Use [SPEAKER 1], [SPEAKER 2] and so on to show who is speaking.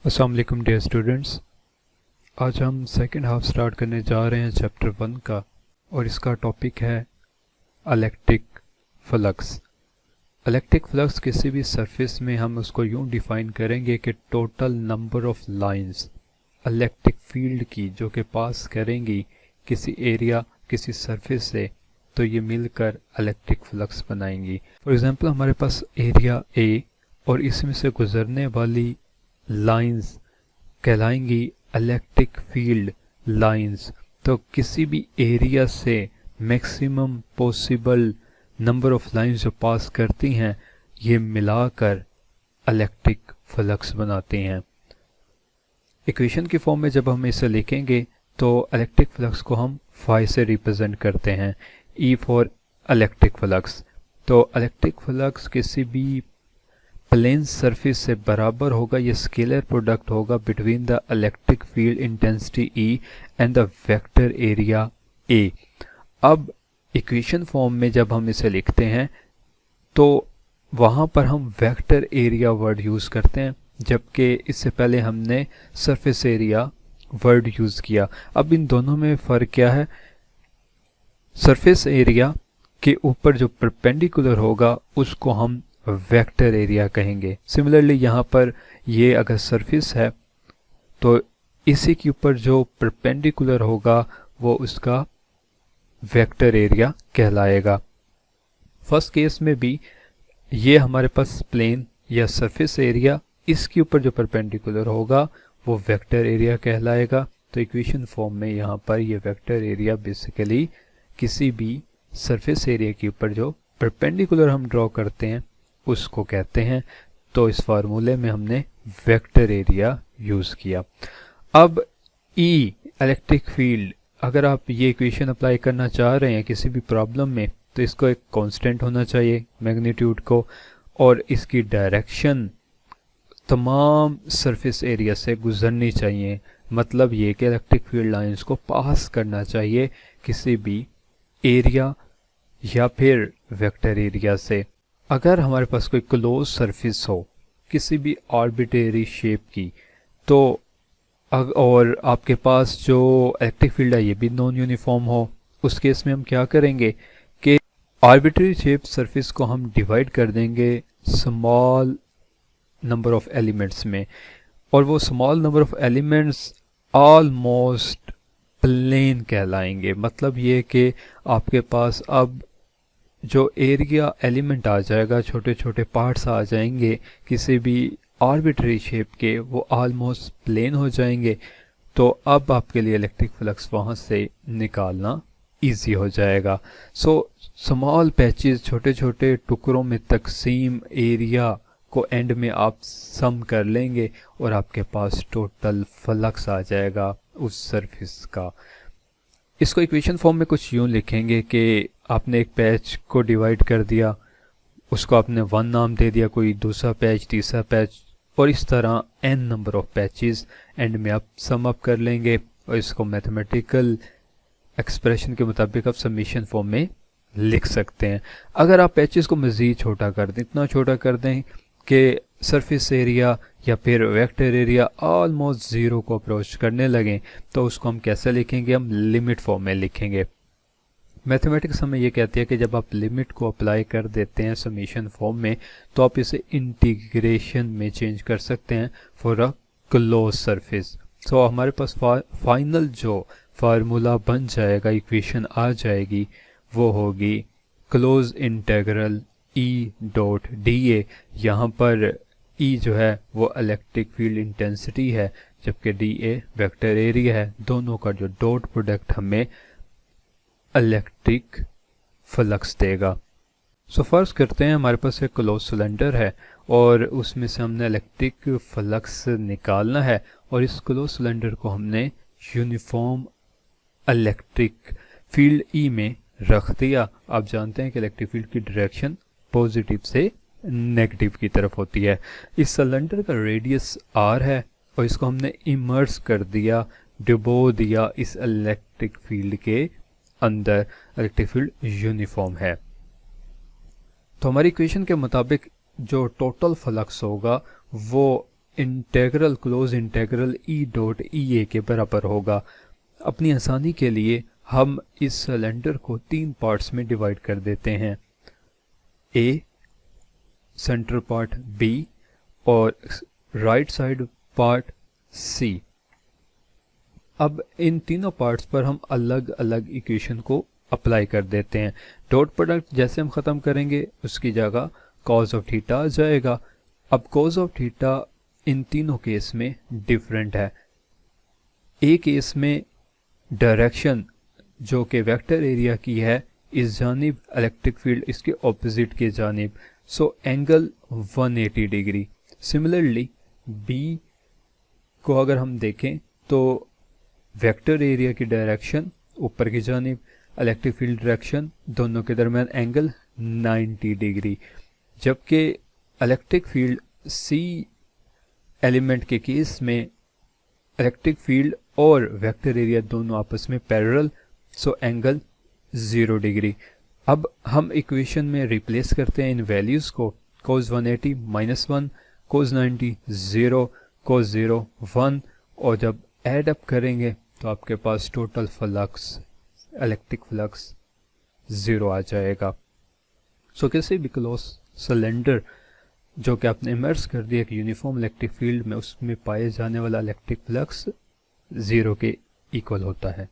[SPEAKER 1] अस्सलाम वालेकुम dear students. आज हम सेकंड हाफ स्टार्ट करने जा रहे हैं चैप्टर 1 का और इसका टॉपिक है इलेक्ट्रिक फ्लक्स। इलेक्ट्रिक फ्लक्स किसी भी सरफेस में हम उसको यूं डिफाइन करेंगे कि total number of lines electric field की जो कि पास करेंगी किसी एरिया किसी सरफेस से, तो ये मिलकर इलेक्ट्रिक फ्लक्स बनाएंगी। फॉर एग्जांपल हमारे पास एरिया ए और इसमें से गुजरने वाली लाइंस कहलाएंगी इलेक्ट्रिक फील्ड लाइंस। तो किसी भी एरिया से maximum possible number of lines जो पास करती हैं ये मिलाकर इलेक्ट्रिक फ्लक्स बनाती हैं। इक्वेशन की फॉर्म में जब हम इसे लिखेंगे तो इलेक्ट्रिक फ्लक्स को हम फाई से रिप्रेजेंट करते हैं, ई फॉर इलेक्ट्रिक फ्लक्स। तो इलेक्ट्रिक फ्लक्स किसी भी प्लेन सरफेस से बराबर होगा, ये स्केलर प्रोडक्ट होगा between the electric field intensity E and the vector area A. अब इक्वेशन फॉर्म में जब हम इसे लिखते हैं तो वहाँ पर हम वेक्टर एरिया वर्ड यूज़ करते हैं, जबकि इससे पहले हमने सरफेस एरिया वर्ड यूज़ किया। अब इन दोनों में फ़र्क क्या है? सरफेस एरिया के ऊपर जो परपेंडिकुलर होगा उसको हम वेक्टर एरिया कहेंगे। सिमिलरली यहाँ पर ये अगर सरफेस है तो इसी के ऊपर जो परपेंडिकुलर होगा वो उसका वेक्टर एरिया कहलाएगा। फर्स्ट केस में भी ये हमारे पास प्लेन या सरफेस एरिया, इसके ऊपर जो परपेंडिकुलर होगा वो वेक्टर एरिया कहलाएगा। तो इक्वेशन फॉर्म में यहाँ पर ये वेक्टर एरिया बेसिकली किसी भी सरफेस एरिया के ऊपर जो परपेंडिकुलर हम ड्रॉ करते हैं उसको कहते हैं। तो इस फार्मूले में हमने वेक्टर एरिया यूज़ किया। अब ई इलेक्ट्रिक फील्ड, अगर आप ये इक्वेशन अप्लाई करना चाह रहे हैं किसी भी प्रॉब्लम में तो इसको एक कांस्टेंट होना चाहिए मैग्नीट्यूड को, और इसकी डायरेक्शन तमाम सरफेस एरिया से गुजरनी चाहिए। मतलब ये कि इलेक्ट्रिक फील्ड लाइंस को पास करना चाहिए किसी भी एरिया या फिर वेक्टर एरिया से। अगर हमारे पास कोई क्लोज सरफेस हो किसी भी आर्बिट्रेरी शेप की, तो और आपके पास जो इलेक्ट्रिक फील्ड है ये भी नॉन यूनिफॉर्म हो, उस केस में हम क्या करेंगे कि आर्बिट्रेरी शेप सरफेस को हम डिवाइड कर देंगे स्मॉल नंबर ऑफ एलिमेंट्स में, और वो small number of elements almost plane कहलाएंगे। मतलब ये कि आपके पास अब जो एरिया एलिमेंट आ जाएगा, छोटे छोटे पार्ट्स आ जाएंगे किसी भी आर्बिट्रेरी शेप के, वो ऑलमोस्ट प्लेन हो जाएंगे। तो अब आपके लिए इलेक्ट्रिक फ्लक्स वहाँ से निकालना इजी हो जाएगा। सो स्मॉल पैचेस, छोटे छोटे टुकड़ों में तकसीम एरिया को एंड में आप सम कर लेंगे और आपके पास टोटल फ्लक्स आ जाएगा उस सरफेस का। इसको इक्वेशन फॉर्म में कुछ यूँ लिखेंगे कि आपने एक पैच को डिवाइड कर दिया, उसको आपने 1 नाम दे दिया, कोई दूसरा पैच, तीसरा पैच, और इस तरह n number of patches and में आप सम अप कर लेंगे और इसको मैथमेटिकल एक्सप्रेशन के मुताबिक आप समीशन फॉर्म में लिख सकते हैं। अगर आप पैचेस को मज़ीद छोटा कर दें, इतना छोटा कर दें कि सरफेस एरिया या फिर वेक्टर एरिया ऑलमोस्ट ज़ीरो को अप्रोच करने लगें, तो उसको हम कैसे लिखेंगे? हम लिमिट फॉर्म में लिखेंगे। मैथमेटिक्स हमें ये कहती है कि जब आप लिमिट को अप्लाई कर देते हैं समीशन फॉर्म में तो आप इसे इंटीग्रेशन में चेंज कर सकते हैं फॉर अ क्लोज सरफेस। सो हमारे पास फाइनल जो फार्मूला बन जाएगा, इक्वेशन आ जाएगी, वो होगी close integral E dot D A. यहाँ पर ई जो है वो इलेक्ट्रिक फील्ड इंटेंसिटी है, जबकि डी ए वेक्टर एरिया है। दोनों का जो डॉट प्रोडक्ट हमें इलेक्ट्रिक फ्लक्स देगा। सो फर्ज करते हैं हमारे पास एक क्लोज सिलेंडर है और उसमें से हमने इलेक्ट्रिक फ्लक्स निकालना है, और इस क्लोज सिलेंडर को हमने यूनिफॉर्म इलेक्ट्रिक फील्ड ई में रख दिया। आप जानते हैं कि इलेक्ट्रिक फील्ड की डायरेक्शन पॉजिटिव से नेगेटिव की तरफ होती है। इस सिलेंडर का रेडियस r है और इसको हमने इमर्स कर दिया, डुबो दिया इस इलेक्ट्रिक फील्ड के अंदर। इलेक्ट्रिक फील्ड यूनिफॉर्म है। तो हमारी इक्वेशन के मुताबिक जो टोटल फ्लक्स होगा वो integral close integral E dot E A के बराबर होगा। अपनी आसानी के लिए हम इस सिलेंडर को 3 पार्ट्स में डिवाइड कर देते हैं, ए, सेंटर पार्ट बी और राइट साइड पार्ट सी। अब इन तीनों पार्ट्स पर हम अलग अलग इक्वेशन को अप्लाई कर देते हैं। डॉट प्रोडक्ट जैसे हम ख़त्म करेंगे उसकी जगह कॉज ऑफ थीटा आ जाएगा। अब कॉज ऑफ थीटा इन तीनों केस में डिफरेंट है। एक केस में डायरेक्शन जो कि वेक्टर एरिया की है इस जानिब, इलेक्ट्रिक फील्ड इसके ऑपोजिट के जानिब, so angle 180 degree. Similarly B को अगर हम देखें तो वेक्टर एरिया की डायरेक्शन ऊपर की जानिब, इलेक्ट्रिक फील्ड डायरेक्शन, दोनों के दरमियान एंगल 90 डिग्री। जबकि इलेक्ट्रिक फील्ड सी एलिमेंट के केस में इलेक्ट्रिक फील्ड और वेक्टर एरिया दोनों आपस में पैरेलल, सो एंगल 0 डिग्री। अब हम इक्वेशन में रिप्लेस करते हैं इन वैल्यूज़ को, cos 180 -1, cos 90 0, cos 0 1, और जब ऐड अप करेंगे तो आपके पास टोटल फ्लक्स, इलेक्ट्रिक फ्लक्स 0 आ जाएगा। सो किसी भी क्लोज सिलेंडर जो कि आपने इमर्स कर दिया एक यूनिफॉर्म इलेक्ट्रिक फील्ड में, उसमें पाए जाने वाला इलेक्ट्रिक फ्लक्स 0 के इक्वल होता है।